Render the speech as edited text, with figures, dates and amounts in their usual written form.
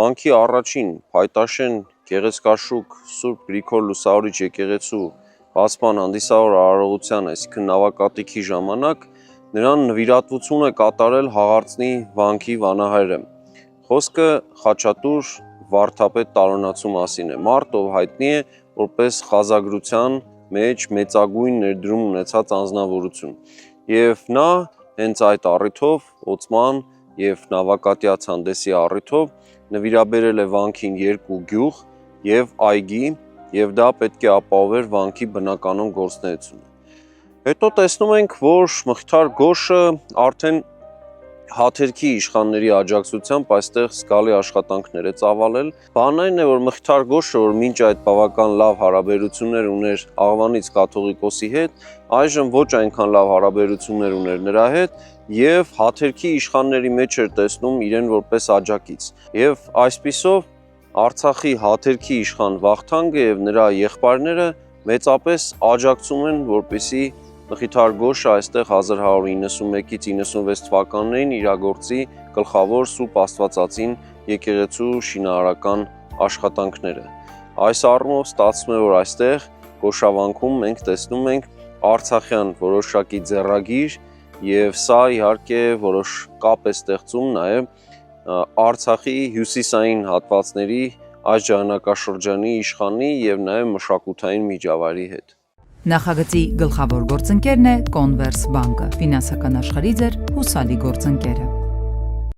Վանքի առաջին Փայտաշեն գեղեցկաշուք Սուրբ Գրիգոր Լուսավորիչ եկեղեցու բացման հանդիսավոր արարողության, այսինքն նավակատիքի ժամանակ նրան նվիրատվություն է կատարել Հաղարծնի վանքի վանահայրը։ Խոսքը Խաչատուր վարդապետ տարօնացու մասին է, մարդ, ով հայտնի է որպես խազագրության մեջ մեծագույն ներդրում ունեցած անձնավորություն։ Եվ նա հենց այդ առիթով օծման և նավակատյա ցանդեսի առիթով նվիրաբերել է վանքին 2 գյուղ և այգի, և դա պետք է ապահովեր վանքի բնականոն գործունեությունը։ Հետո տեսնում ենք, որ Մխիթար Գոշը արդեն Հաթերքի իշխանների աջակցությամբ այստեղ զգալի աշխատանքներ է ծավալել։ Բանն այն է, որ Մխիթար Գոշը, որ մինչ այդ բավական լավ հարաբերություններ ուներ Աղվանից կաթողիկոսի հետ, այժմ ոչ այնքան լավ հարաբերություններ ուներ նրա հետ և Հաթերքի իշխանների մեջ էր տեսնում իրեն որպես աջակից։ Եվ այսպիսով Արցախի Հաթերքի իշխան Վախթանգը և նրա եղբայրները մեծապես աջակցում են, որպեսզի Մխիթար Գոշը այստեղ 1191-96 թվականներին իրագործի գլխավոր Սուրբ Աստվածածին եկեղեցու շինարարական աշխատանքները։ Այս առումով ստացվում է, որ այստեղ Գոշավանքում մենք տեսնում ենք արցախյան որոշակի ձեռագիր և սա իհարկե որոշ կապ է ստեղծում նաև Արցախի հյուսիսային հատվածների այս ժամանակաշրջանի իշխանի և նաև մշակութային միջավայրի հետ։ Նախագծի գլխավոր գործընկերն է Կոնվերս բանկը, ֆինանսական աշխարհի ձեր հուսալի գործընկերը։